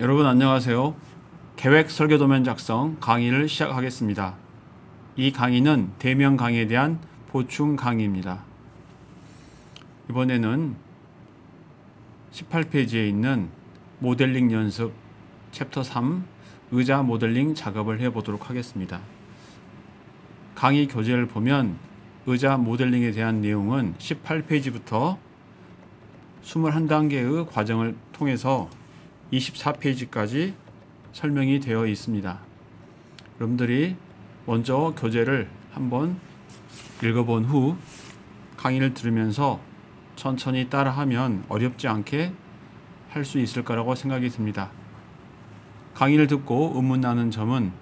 여러분 안녕하세요. 계획 설계 도면 작성 강의를 시작하겠습니다. 이 강의는 대면 강의에 대한 보충 강의입니다. 이번에는 18페이지에 있는 모델링 연습 챕터 3 의자 모델링 작업을 해보도록 하겠습니다. 강의 교재를 보면 의자 모델링에 대한 내용은 18페이지부터 21단계의 과정을 통해서 24페이지까지 설명이 되어 있습니다. 여러분들이 먼저 교재를 한번 읽어본 후 강의를 들으면서 천천히 따라하면 어렵지 않게 할 수 있을 거라고 생각이 듭니다. 강의를 듣고 의문 나는 점은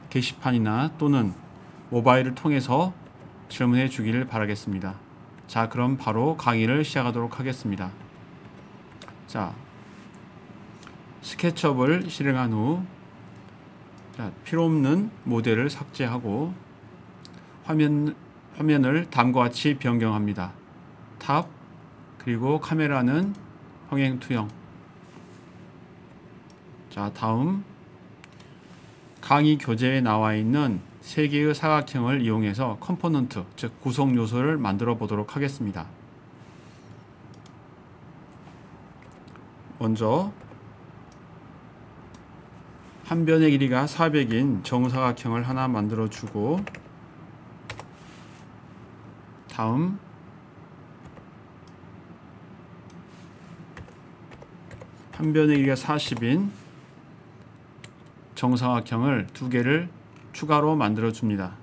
게시판이나 또는 모바일을 통해서 질문해 주기를 바라겠습니다. 자, 그럼 바로 강의를 시작하도록 하겠습니다. 자, 스케치업을 실행한 후 필요없는 모델을 삭제하고 화면을 다음과 같이 변경합니다. 탑 그리고 카메라는 평행 투영. 자, 다음 강의 교재에 나와 있는 3개의 사각형을 이용해서 컴포넌트, 즉 구성 요소를 만들어 보도록 하겠습니다. 먼저 한 변의 길이가 400인 정사각형을 하나 만들어 주고, 다음 한 변의 길이가 40인 정사각형을 2개를 추가로 만들어 줍니다.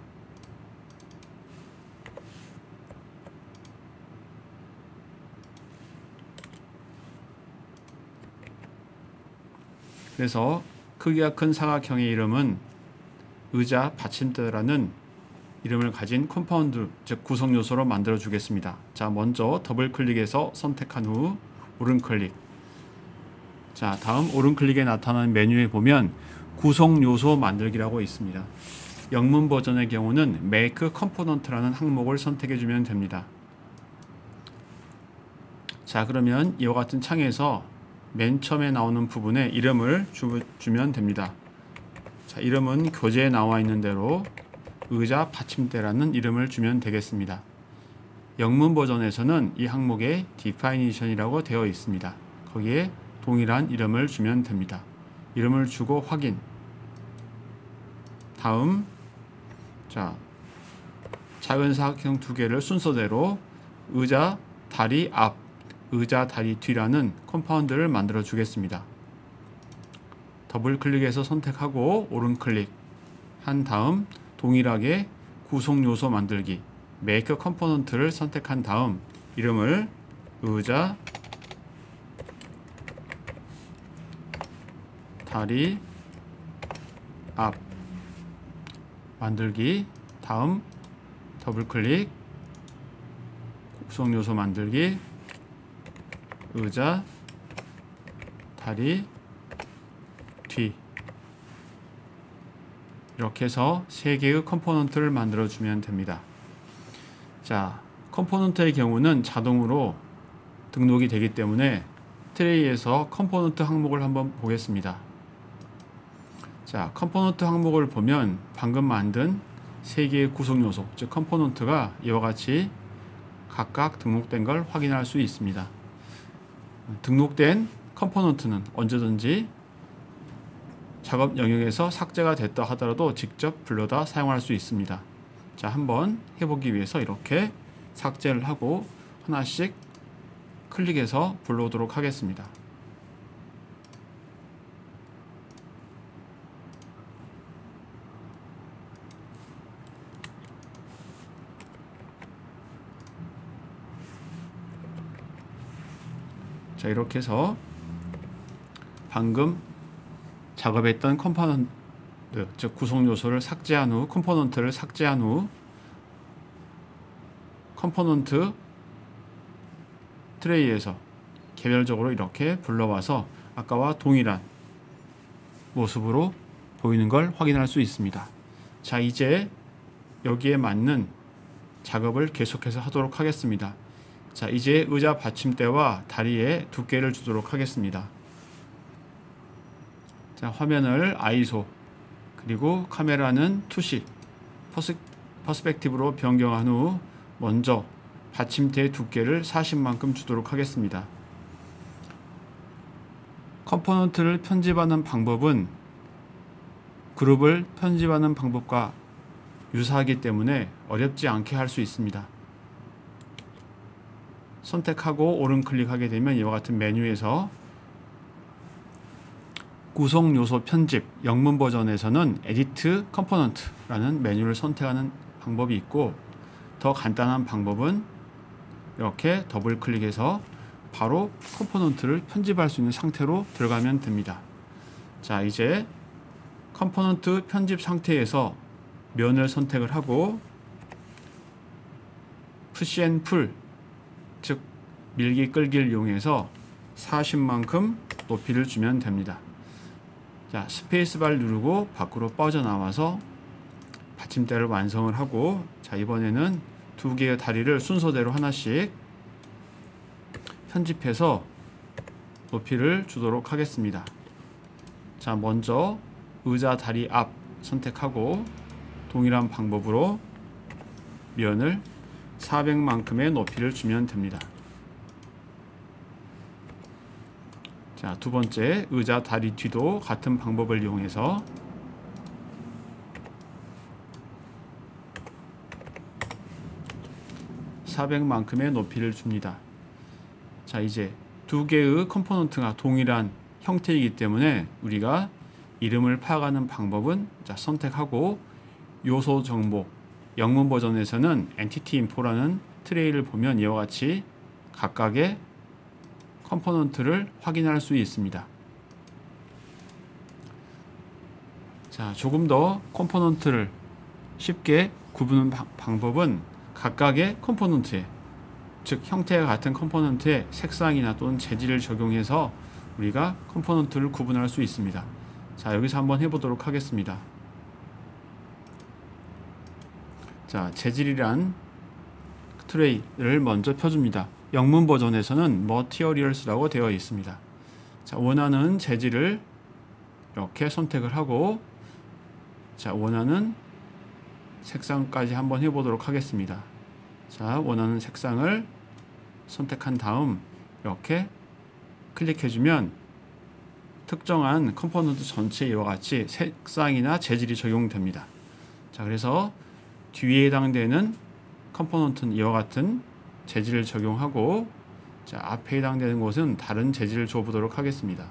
그래서 크기가 큰 사각형의 이름은 의자 받침대라는 이름을 가진 컴파운드, 즉 구성 요소로 만들어 주겠습니다. 자, 먼저 더블 클릭해서 선택한 후 오른 클릭. 자, 다음 오른 클릭에 나타나는 메뉴에 보면 구성 요소 만들기라고 있습니다. 영문 버전의 경우는 Make Component라는 항목을 선택해 주면 됩니다. 자, 그러면 이와 같은 창에서 맨 처음에 나오는 부분에 이름을 주면 됩니다. 자, 이름은 교재에 나와 있는 대로 의자 받침대라는 이름을 주면 되겠습니다. 영문 버전에서는 이 항목에 Definition이라고 되어 있습니다. 거기에 동일한 이름을 주면 됩니다. 이름을 주고 확인. 다음, 자, 작은 사각형 2개를 순서대로 의자 다리 앞, 의자 다리 뒤라는 컴파운드를 만들어 주겠습니다. 더블 클릭해서 선택하고 오른 클릭 한 다음 동일하게 구성 요소 만들기 Make Component를 선택한 다음 이름을 의자 다리 앞 만들기, 다음 더블 클릭 구성 요소 만들기 의자 다리 뒤. 이렇게 해서 3개의 컴포넌트를 만들어 주면 됩니다. 자, 컴포넌트의 경우는 자동으로 등록이 되기 때문에 트레이에서 컴포넌트 항목을 한번 보겠습니다. 자, 컴포넌트 항목을 보면 방금 만든 3개의 구성 요소, 즉 컴포넌트가 이와 같이 각각 등록된 걸 확인할 수 있습니다. 등록된 컴포넌트는 언제든지 작업 영역에서 삭제가 됐다 하더라도 직접 불러다 사용할 수 있습니다. 자, 한번 해보기 위해서 이렇게 삭제를 하고 하나씩 클릭해서 불러오도록 하겠습니다. 자, 이렇게 해서 방금 작업했던 컴포넌트, 즉 구성 요소를 삭제한 후 컴포넌트를 삭제한 후 컴포넌트 트레이에서 개별적으로 이렇게 불러와서 아까와 동일한 모습으로 보이는 걸 확인할 수 있습니다. 자, 이제 여기에 맞는 작업을 계속해서 하도록 하겠습니다. 자, 이제 의자 받침대와 다리에 두께를 주도록 하겠습니다. 자, 화면을 아이소 그리고 카메라는 투시 퍼스펙티브로 변경한 후 먼저 받침대의 두께를 40만큼 주도록 하겠습니다. 컴포넌트를 편집하는 방법은 그룹을 편집하는 방법과 유사하기 때문에 어렵지 않게 할 수 있습니다. 선택하고 오른 클릭하게 되면 이와 같은 메뉴에서 구성 요소 편집 영문 버전에서는 에디트 컴포넌트라는 메뉴를 선택하는 방법이 있고, 더 간단한 방법은 이렇게 더블 클릭해서 바로 컴포넌트를 편집할 수 있는 상태로 들어가면 됩니다. 자, 이제 컴포넌트 편집 상태에서 면을 선택을 하고 푸시 앤 풀, 즉 밀기 끌기를 이용해서 40만큼 높이를 주면 됩니다. 자, 스페이스바를 누르고 밖으로 빠져나와서 받침대를 완성을 하고, 자, 이번에는 두 개의 다리를 순서대로 하나씩 편집해서 높이를 주도록 하겠습니다. 자, 먼저 의자 다리 앞 선택하고 동일한 방법으로 면을 400만큼의 높이를 주면 됩니다. 자, 두 번째 의자 다리 뒤도 같은 방법을 이용해서 (400만큼의) 높이를 줍니다. 자, 이제 두 개의 컴포넌트가 동일한 형태이기 때문에 우리가 이름을 파악하는 방법은, 자, 선택하고 요소 정보, 영문 버전에서는 엔티티 인포라는 트레이를 보면 이와 같이 각각의 컴포넌트를 확인할 수 있습니다. 자, 조금 더 컴포넌트를 쉽게 구분하는 방법은 각각의 컴포넌트에, 즉 형태가 같은 컴포넌트에 색상이나 또는 재질을 적용해서 우리가 컴포넌트를 구분할 수 있습니다. 자, 여기서 한번 해보도록 하겠습니다. 자, 재질이란 트레이를 먼저 펴줍니다. 영문 버전에서는 Materials라고 되어 있습니다. 자, 원하는 재질을 이렇게 선택을 하고, 자, 원하는 색상까지 한번 해보도록 하겠습니다. 자, 원하는 색상을 선택한 다음 이렇게 클릭해주면 특정한 컴포넌트 전체에 이와 같이 색상이나 재질이 적용됩니다. 자, 그래서 뒤에 해당되는 컴포넌트는 이와 같은 재질을 적용하고, 자, 앞에 해당되는 곳은 다른 재질을 줘보도록 하겠습니다.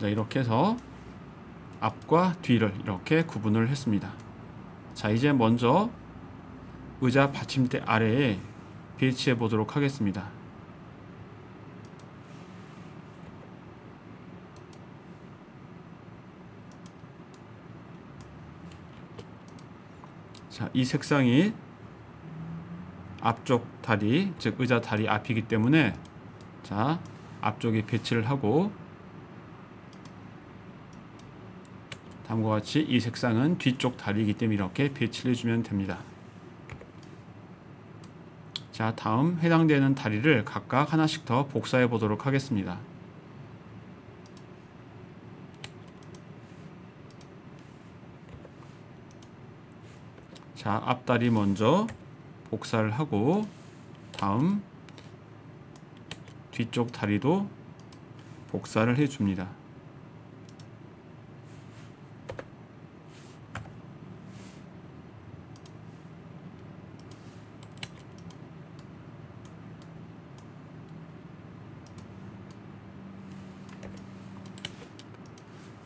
자, 이렇게 해서 앞과 뒤를 이렇게 구분을 했습니다. 자, 이제 먼저 의자 받침대 아래에 배치해 보도록 하겠습니다. 자, 이 색상이 앞쪽 다리, 즉 의자 다리 앞이기 때문에, 자, 앞쪽에 배치를 하고, 다음과 같이 이 색상은 뒤쪽 다리이기 때문에 이렇게 배치를 해주면 됩니다. 자, 다음 해당되는 다리를 각각 하나씩 더 복사해 보도록 하겠습니다. 자, 앞다리 먼저 복사를 하고 다음 뒤쪽 다리도 복사를 해 줍니다.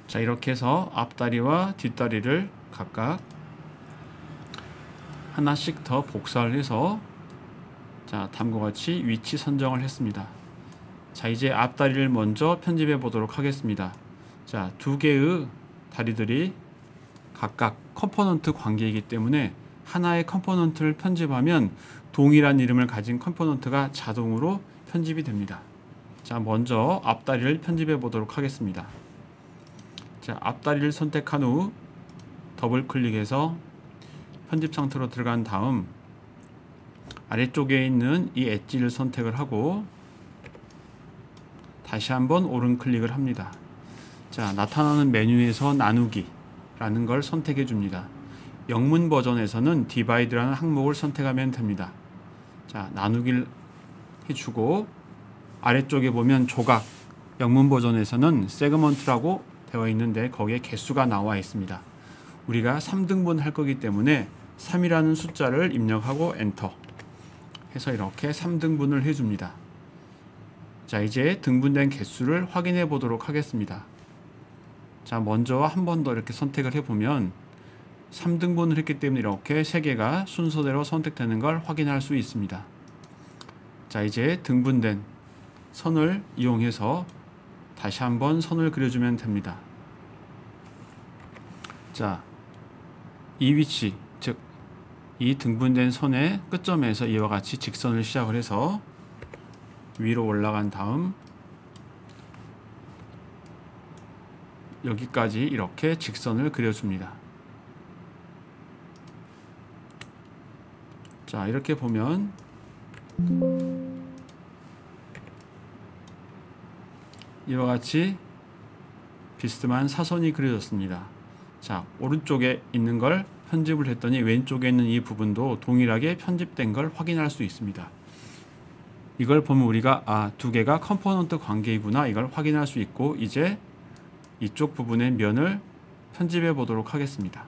자, 이렇게 해서 앞다리와 뒷다리를 각각 하나씩 더 복사를 해서, 자, 다음과 같이 위치 선정을 했습니다. 자, 이제 앞다리를 먼저 편집해 보도록 하겠습니다. 자, 두 개의 다리들이 각각 컴포넌트 관계이기 때문에 하나의 컴포넌트를 편집하면 동일한 이름을 가진 컴포넌트가 자동으로 편집이 됩니다. 자, 먼저 앞다리를 편집해 보도록 하겠습니다. 자, 앞다리를 선택한 후 더블 클릭해서 편집 상태로 들어간 다음 아래쪽에 있는 이 엣지를 선택을 하고, 다시 한번 오른 클릭을 합니다. 자, 나타나는 메뉴에서 나누기 라는 걸 선택해 줍니다. 영문 버전에서는 디바이드라는 항목을 선택하면 됩니다. 자, 나누기를 해주고 아래쪽에 보면 조각, 영문 버전에서는 세그먼트라고 되어 있는데 거기에 개수가 나와 있습니다. 우리가 3등분 할 거기 때문에 3이라는 숫자를 입력하고 엔터 해서 이렇게 3등분을 해줍니다. 자, 이제 등분된 개수를 확인해 보도록 하겠습니다. 자, 먼저 한 번 더 이렇게 선택을 해보면 3등분을 했기 때문에 이렇게 3개가 순서대로 선택되는 걸 확인할 수 있습니다. 자, 이제 등분된 선을 이용해서 다시 한번 선을 그려주면 됩니다. 자, 이 위치, 즉 이 등분된 선의 끝점에서 이와 같이 직선을 시작을 해서 위로 올라간 다음 여기까지 이렇게 직선을 그려줍니다. 자, 이렇게 보면 이와 같이 비스듬한 사선이 그려졌습니다. 자, 오른쪽에 있는 걸 편집을 했더니 왼쪽에 있는 이 부분도 동일하게 편집된 걸 확인할 수 있습니다. 이걸 보면 우리가 두 개가 컴포넌트 관계이구나 이걸 확인할 수 있고, 이제 이쪽 부분의 면을 편집해 보도록 하겠습니다.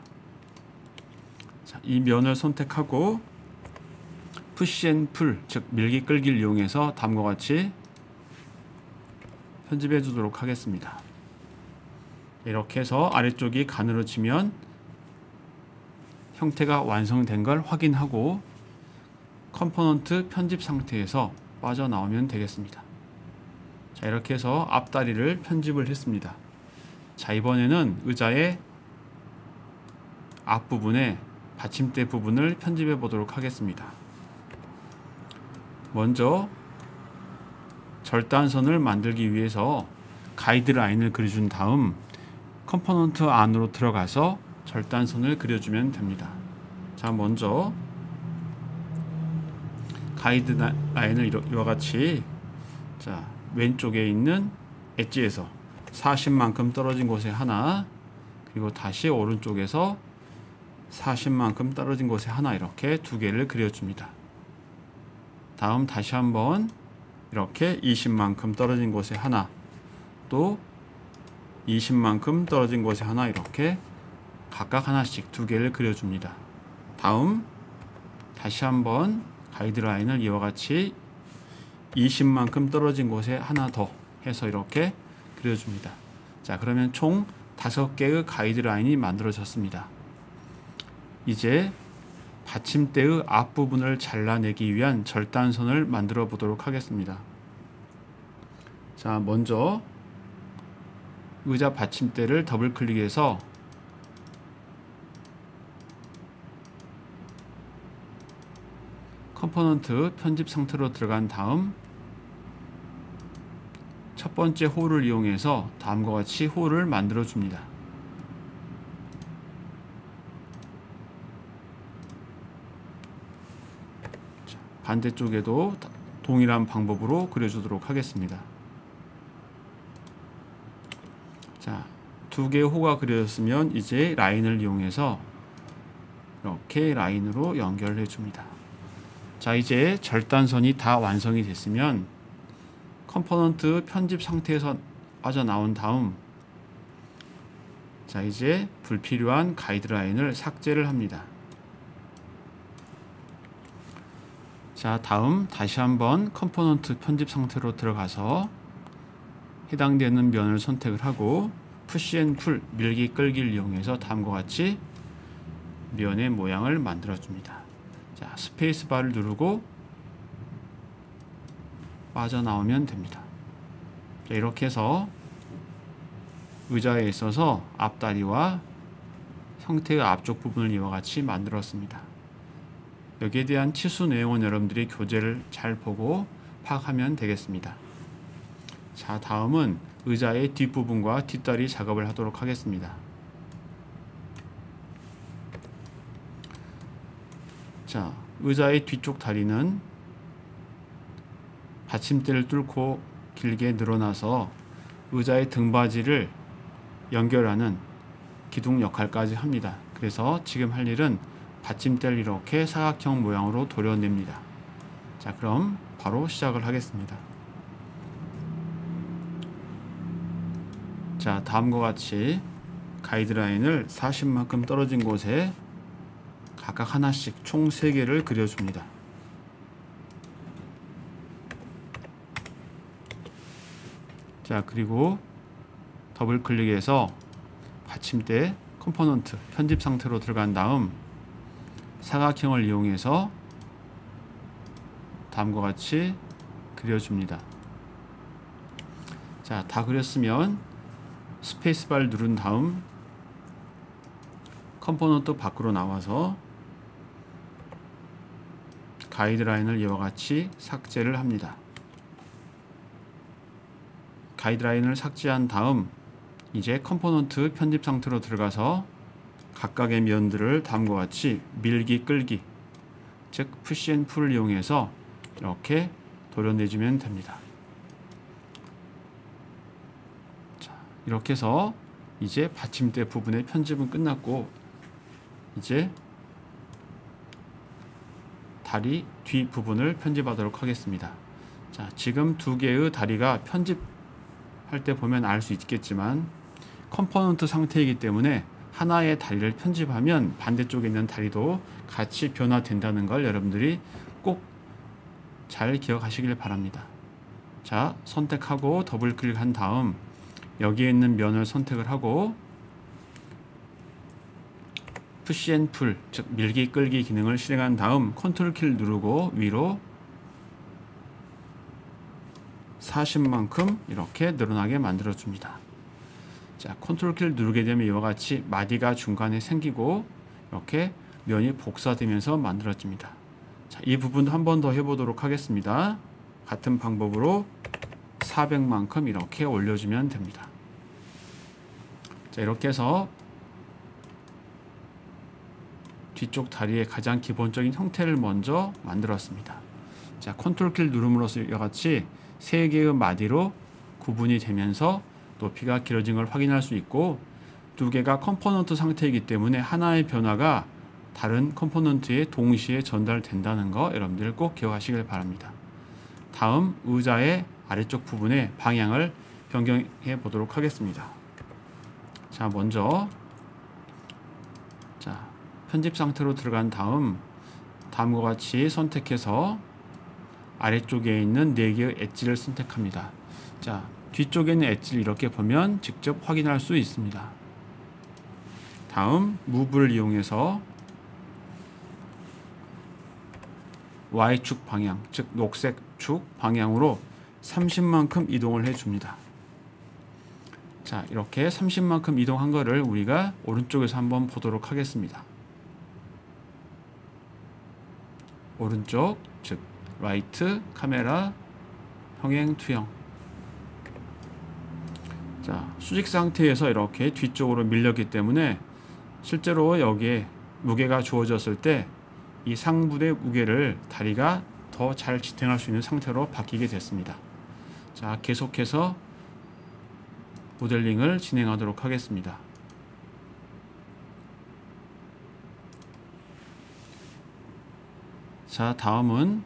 자, 이 면을 선택하고 푸시 앤 풀, 즉 밀기 끌기를 이용해서 다음과 같이 편집해 주도록 하겠습니다. 이렇게 해서 아래쪽이 가늘어지면 형태가 완성된 걸 확인하고 컴포넌트 편집 상태에서 빠져나오면 되겠습니다. 자, 이렇게 해서 앞다리를 편집을 했습니다. 자, 이번에는 의자의 앞부분에 받침대 부분을 편집해 보도록 하겠습니다. 먼저 절단선을 만들기 위해서 가이드라인을 그려준 다음 컴포넌트 안으로 들어가서 절단선을 그려주면 됩니다. 자, 먼저 가이드라인을 이와 같이, 자, 왼쪽에 있는 엣지에서 40만큼 떨어진 곳에 하나, 그리고 다시 오른쪽에서 40만큼 떨어진 곳에 하나, 이렇게 두 개를 그려줍니다. 다음 다시 한번 이렇게 20만큼 떨어진 곳에 하나, 또 20만큼 떨어진 곳에 하나, 이렇게 각각 하나씩 두 개를 그려줍니다. 다음 다시 한번 가이드라인을 이와 같이 20만큼 떨어진 곳에 하나 더 해서 이렇게 그려줍니다. 자, 그러면 총 5개의 가이드라인이 만들어졌습니다. 이제 받침대의 앞부분을 잘라내기 위한 절단선을 만들어 보도록 하겠습니다. 자, 먼저 의자 받침대를 더블 클릭해서 컴포넌트 편집 상태로 들어간 다음 첫 번째 홀을 이용해서 다음과 같이 홀을 만들어 줍니다. 반대쪽에도 동일한 방법으로 그려주도록 하겠습니다. 자, 두 개의 호가 그려졌으면 이제 라인을 이용해서 이렇게 라인으로 연결해 줍니다. 자, 이제 절단선이 다 완성이 됐으면 컴포넌트 편집 상태에서 빠져나온 다음, 자, 이제 불필요한 가이드라인을 삭제를 합니다. 자, 다음 다시 한번 컴포넌트 편집 상태로 들어가서 해당되는 면을 선택을 하고 푸시 앤 풀, 밀기 끌기를 이용해서 다음과 같이 면의 모양을 만들어 줍니다. 자, 스페이스 바를 누르고 빠져나오면 됩니다. 자, 이렇게 해서 의자에 있어서 앞다리와 형태의 앞쪽 부분을 이와 같이 만들었습니다. 여기에 대한 치수 내용은 여러분들이 교재를 잘 보고 파악하면 되겠습니다. 자, 다음은 의자의 뒷부분과 뒷다리 작업을 하도록 하겠습니다. 자, 의자의 뒤쪽 다리는 받침대를 뚫고 길게 늘어나서 의자의 등받이를 연결하는 기둥 역할까지 합니다. 그래서 지금 할 일은 받침대를 이렇게 사각형 모양으로 도려냅니다. 자, 그럼 바로 시작을 하겠습니다. 자, 다음과 같이 가이드라인을 40만큼 떨어진 곳에 각각 하나씩 총 3개를 그려줍니다. 자, 그리고 더블 클릭해서 받침대 컴포넌트 편집 상태로 들어간 다음 사각형을 이용해서 다음과 같이 그려줍니다. 자, 다 그렸으면 스페이스바를 누른 다음 컴포넌트 밖으로 나와서 가이드라인을 이와 같이 삭제를 합니다. 가이드라인을 삭제한 다음 이제 컴포넌트 편집 상태로 들어가서 각각의 면들을 다음과 같이 밀기 끌기, 즉 푸시 앤 풀을 이용해서 이렇게 도려내주면 됩니다. 자, 이렇게 해서 이제 받침대 부분의 편집은 끝났고 이제 다리 뒤 부분을 편집하도록 하겠습니다. 자, 지금 2개의 다리가 편집할 때 보면 알 수 있겠지만 컴포넌트 상태이기 때문에 하나의 다리를 편집하면 반대쪽에 있는 다리도 같이 변화된다는 걸 여러분들이 꼭 잘 기억하시길 바랍니다. 자, 선택하고 더블 클릭한 다음 여기에 있는 면을 선택을 하고 푸시 앤 풀, 즉 밀기 끌기 기능을 실행한 다음 컨트롤 키를 누르고 위로 40만큼 이렇게 늘어나게 만들어 줍니다. 자, 컨트롤 키를 누르게 되면 이와 같이 마디가 중간에 생기고 이렇게 면이 복사되면서 만들어집니다. 자, 이 부분도 한 번 더 해보도록 하겠습니다. 같은 방법으로 400만큼 이렇게 올려주면 됩니다. 자, 이렇게 해서 뒤쪽 다리의 가장 기본적인 형태를 먼저 만들었습니다. 자, 컨트롤 키를 누름으로써 이와 같이 3개의 마디로 구분이 되면서 높이가 길어진 걸 확인할 수 있고 2개가 컴포넌트 상태이기 때문에 하나의 변화가 다른 컴포넌트에 동시에 전달된다는 거 여러분들 꼭 기억하시길 바랍니다. 다음 의자의 아래쪽 부분의 방향을 변경해 보도록 하겠습니다. 자, 먼저 자, 편집 상태로 들어간 다음 다음과 같이 선택해서 아래쪽에 있는 4개의 엣지를 선택합니다. 자, 뒤쪽에 있는 엣지를 이렇게 보면 직접 확인할 수 있습니다. 다음 무브를 이용해서 Y축 방향, 즉 녹색 축 방향으로 30만큼 이동을 해줍니다. 자, 이렇게 30만큼 이동한 거를 우리가 오른쪽에서 한번 보도록 하겠습니다. 오른쪽, 즉 라이트, 카메라, 평행, 투영. 자, 수직 상태에서 이렇게 뒤쪽으로 밀렸기 때문에 실제로 여기에 무게가 주어졌을 때 이 상부의 무게를 다리가 더 잘 지탱할 수 있는 상태로 바뀌게 됐습니다. 자, 계속해서 모델링을 진행하도록 하겠습니다. 자, 다음은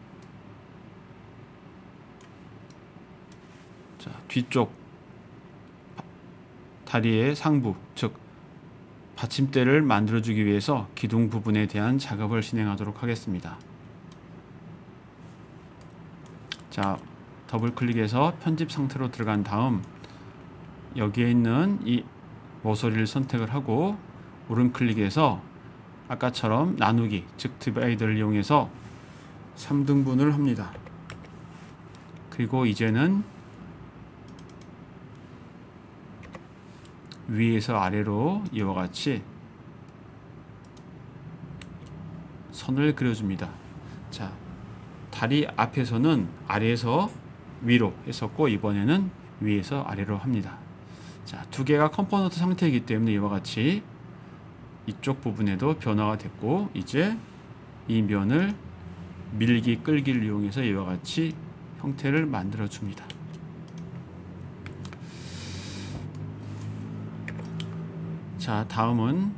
자, 뒤쪽 다리의 상부, 즉 받침대를 만들어주기 위해서 기둥 부분에 대한 작업을 진행하도록 하겠습니다. 자, 더블 클릭해서 편집 상태로 들어간 다음 여기에 있는 이 모서리를 선택을 하고 오른 클릭해서 아까처럼 나누기, 즉 디바이더를 이용해서 3등분을 합니다. 그리고 이제는 위에서 아래로 이와 같이 선을 그려줍니다. 자, 다리 앞에서는 아래에서 위로 했었고 이번에는 위에서 아래로 합니다. 자, 2개가 컴포넌트 상태이기 때문에 이와 같이 이쪽 부분에도 변화가 됐고 이제 이 면을 밀기 끌기를 이용해서 이와 같이 형태를 만들어 줍니다. 자, 다음은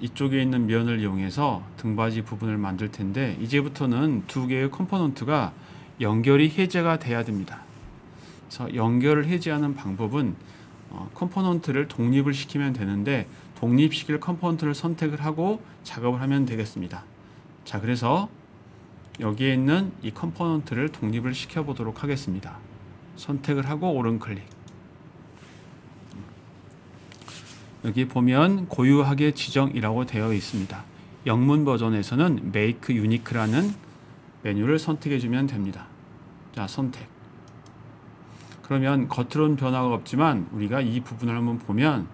이쪽에 있는 면을 이용해서 등받이 부분을 만들 텐데, 이제부터는 두 개의 컴포넌트가 연결이 해제가 돼야 됩니다. 그래서 연결을 해제하는 방법은 컴포넌트를 독립을 시키면 되는데, 독립시킬 컴포넌트를 선택을 하고 작업을 하면 되겠습니다. 자, 그래서 여기에 있는 이 컴포넌트를 독립을 시켜 보도록 하겠습니다. 선택을 하고 오른 클릭. 여기 보면 고유하게 지정이라고 되어 있습니다. 영문 버전에서는 Make Unique라는 메뉴를 선택해 주면 됩니다. 자, 선택. 그러면 겉으로는 변화가 없지만 우리가 이 부분을 한번 보면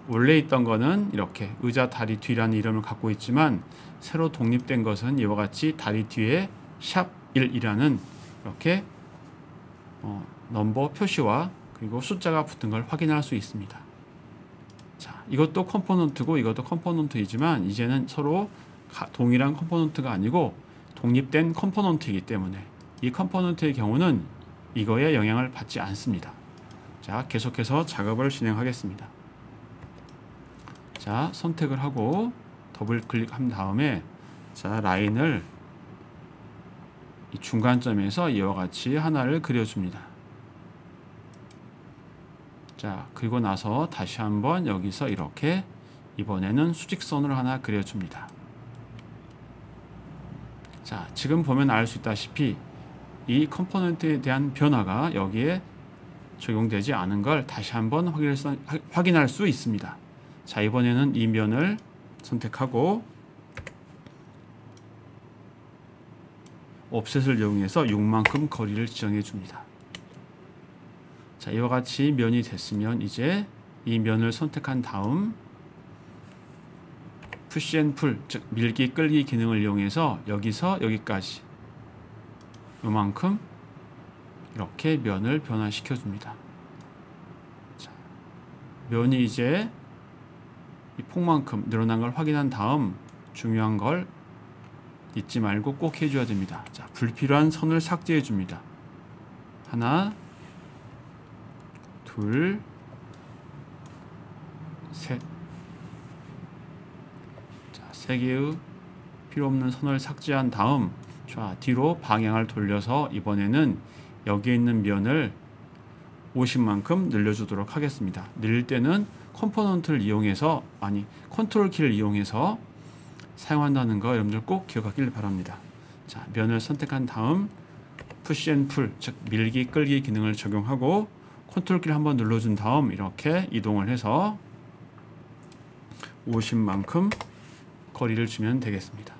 원래 있던 거는 이렇게 의자 다리 뒤라는 이름을 갖고 있지만, 새로 독립된 것은 이와 같이 다리 뒤에 샵 1이라는 이렇게 넘버 표시와 그리고 숫자가 붙은 걸 확인할 수 있습니다. 자, 이것도 컴포넌트고 이것도 컴포넌트이지만 이제는 서로 동일한 컴포넌트가 아니고 독립된 컴포넌트이기 때문에 이 컴포넌트의 경우는 이거에 영향을 받지 않습니다. 자, 계속해서 작업을 진행하겠습니다. 자, 선택을 하고 더블 클릭한 다음에 자, 라인을 이 중간점에서 이와 같이 하나를 그려줍니다. 자, 그리고 나서 다시 한번 여기서 이렇게 이번에는 수직선을 하나 그려줍니다. 자, 지금 보면 알 수 있다시피 이 컴포넌트에 대한 변화가 여기에 적용되지 않은 걸 다시 한번 확인할 수 있습니다. 자, 이번에는 이 면을 선택하고 옵셋을 이용해서 6만큼 거리를 지정해 줍니다. 자, 이와 같이 면이 됐으면 이제 이 면을 선택한 다음 푸시 앤 풀, 즉 밀기 끌기 기능을 이용해서 여기서 여기까지 요만큼 이렇게 면을 변화시켜 줍니다. 자, 면이 이제 이 폭만큼 늘어난 걸 확인한 다음 중요한 걸 잊지 말고 꼭 해줘야 됩니다. 자, 불필요한 선을 삭제해 줍니다. 하나, 둘, 셋. 자, 세 개의 필요 없는 선을 삭제한 다음 자, 뒤로 방향을 돌려서 이번에는 여기에 있는 면을 50만큼 늘려주도록 하겠습니다. 늘릴 때는 컴포넌트를 이용해서 컨트롤 키를 이용해서 사용한다는 거 여러분들 꼭 기억하길 바랍니다. 자, 면을 선택한 다음 푸시 앤 풀, 즉 밀기 끌기 기능을 적용하고 컨트롤 키를 한번 눌러준 다음 이렇게 이동을 해서 50만큼 거리를 주면 되겠습니다.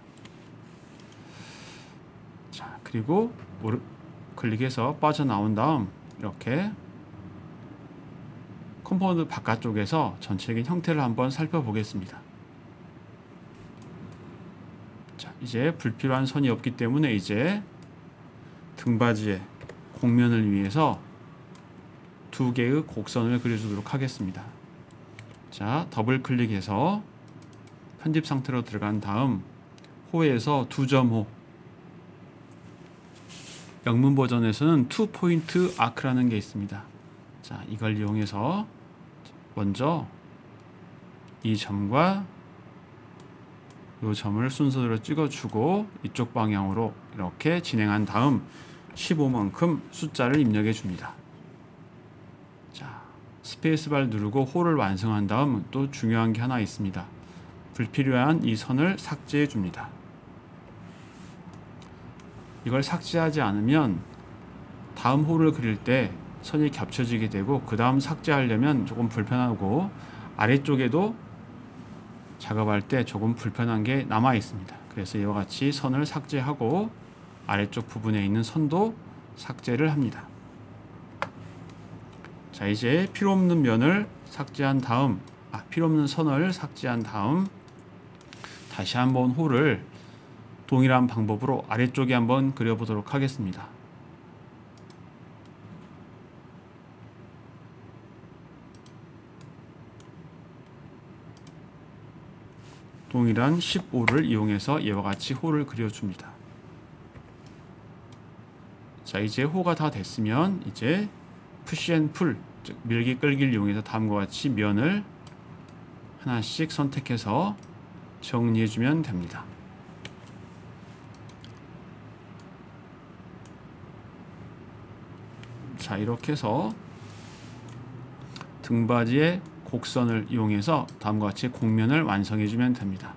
자, 그리고 클릭해서 빠져나온 다음 이렇게 컴포넌트 바깥쪽에서 전체적인 형태를 한번 살펴보겠습니다. 자, 이제 불필요한 선이 없기 때문에 이제 등받이에 곡면을 위해서 두 개의 곡선을 그려주도록 하겠습니다. 자, 더블 클릭해서 편집 상태로 들어간 다음 호에서 2.5, 영문 버전에서는 2포인트 아크라는 게 있습니다. 자, 이걸 이용해서 먼저 이 점과 이 점을 순서대로 찍어주고 이쪽 방향으로 이렇게 진행한 다음 15만큼 숫자를 입력해 줍니다. 자, 스페이스바를 누르고 홀을 완성한 다음 또 중요한 게 하나 있습니다. 불필요한 이 선을 삭제해 줍니다. 이걸 삭제하지 않으면 다음 홀을 그릴 때 선이 겹쳐지게 되고 그 다음 삭제하려면 조금 불편하고 아래쪽에도 작업할 때 조금 불편한 게 남아 있습니다. 그래서 이와 같이 선을 삭제하고 아래쪽 부분에 있는 선도 삭제를 합니다. 자, 이제 필요없는 면을 삭제한 다음 필요없는 선을 삭제한 다음 다시 한번 홀을 동일한 방법으로 아래쪽에 한번 그려보도록 하겠습니다. 동일한 15를 이용해서 이와 같이 홀을 그려줍니다. 자, 이제 호가 다 됐으면 이제 푸시 앤 풀, 즉 밀기 끌기를 이용해서 다음과 같이 면을 하나씩 선택해서 정리해 주면 됩니다. 자, 이렇게 해서 등받이의 곡선을 이용해서 다음과 같이 곡면을 완성해 주면 됩니다.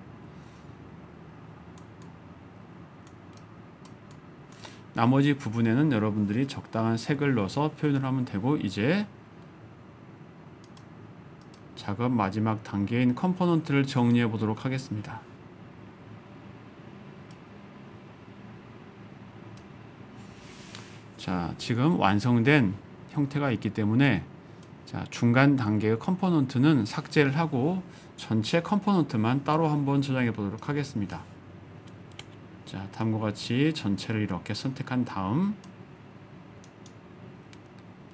나머지 부분에는 여러분들이 적당한 색을 넣어서 표현을 하면 되고, 이제 작업 마지막 단계인 컴포넌트를 정리해 보도록 하겠습니다. 자, 지금 완성된 형태가 있기 때문에 자, 중간 단계의 컴포넌트는 삭제를 하고 전체 컴포넌트만 따로 한번 저장해 보도록 하겠습니다. 자, 다음과 같이 전체를 이렇게 선택한 다음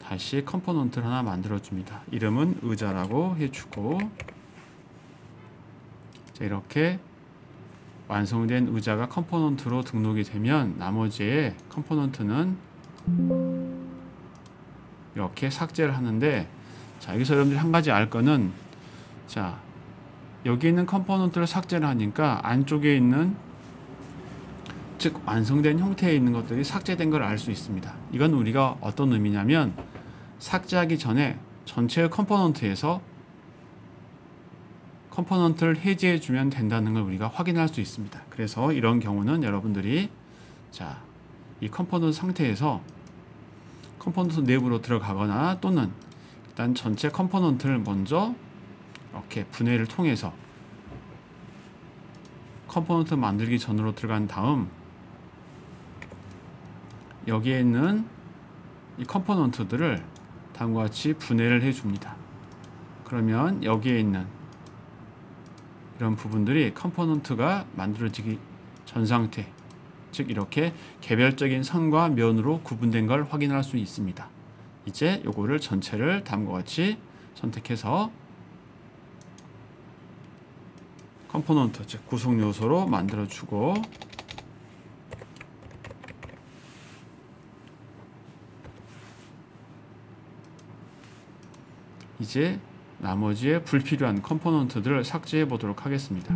다시 컴포넌트를 하나 만들어 줍니다. 이름은 의자라고 해주고, 자, 이렇게 완성된 의자가 컴포넌트로 등록이 되면 나머지의 컴포넌트는 이렇게 삭제를 하는데, 자, 여기서 여러분들이 한 가지 알 거는, 자, 여기 있는 컴포넌트를 삭제를 하니까 안쪽에 있는, 즉 완성된 형태에 있는 것들이 삭제된 걸 알 수 있습니다. 이건 우리가 어떤 의미냐면, 삭제하기 전에 전체의 컴포넌트에서 컴포넌트를 해제해 주면 된다는 걸 우리가 확인할 수 있습니다. 그래서 이런 경우는 여러분들이 자, 이 컴포넌트 상태에서 컴포넌트 내부로 들어가거나 또는 일단 전체 컴포넌트를 먼저 이렇게 분해를 통해서 컴포넌트 만들기 전으로 들어간 다음 여기에 있는 이 컴포넌트들을 다음과 같이 분해를 해 줍니다. 그러면 여기에 있는 이런 부분들이 컴포넌트가 만들어지기 전 상태, 즉 이렇게 개별적인 선과 면으로 구분된 걸 확인할 수 있습니다. 이제 요거를 전체를 다음과 같이 선택해서 컴포넌트, 즉 구성 요소로 만들어 주고, 이제 나머지의 불필요한 컴포넌트들을 삭제해 보도록 하겠습니다.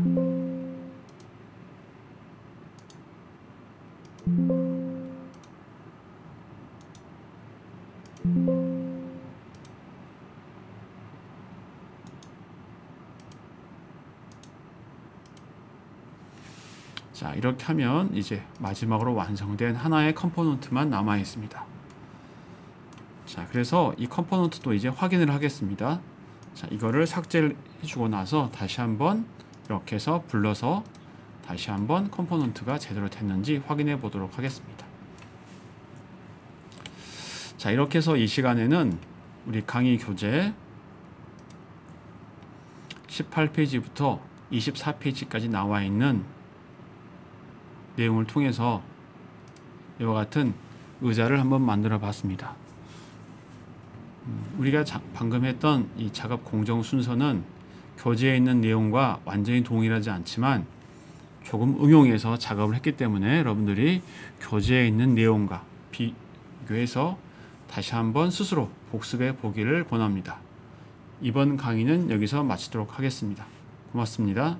자, 이렇게 하면 이제 마지막으로 완성된 하나의 컴포넌트만 남아 있습니다. 자, 그래서 이 컴포넌트도 이제 확인을 하겠습니다. 자, 이거를 삭제를 해주고 나서 다시 한번 이렇게 해서 불러서 다시 한번 컴포넌트가 제대로 됐는지 확인해 보도록 하겠습니다. 자, 이렇게 해서 이 시간에는 우리 강의 교재 18페이지부터 24페이지까지 나와 있는 내용을 통해서 이와 같은 의자를 한번 만들어 봤습니다. 우리가 방금 했던 이 작업 공정 순서는 교재에 있는 내용과 완전히 동일하지 않지만 조금 응용해서 작업을 했기 때문에 여러분들이 교재에 있는 내용과 비교해서 다시 한번 스스로 복습해 보기를 권합니다. 이번 강의는 여기서 마치도록 하겠습니다. 고맙습니다.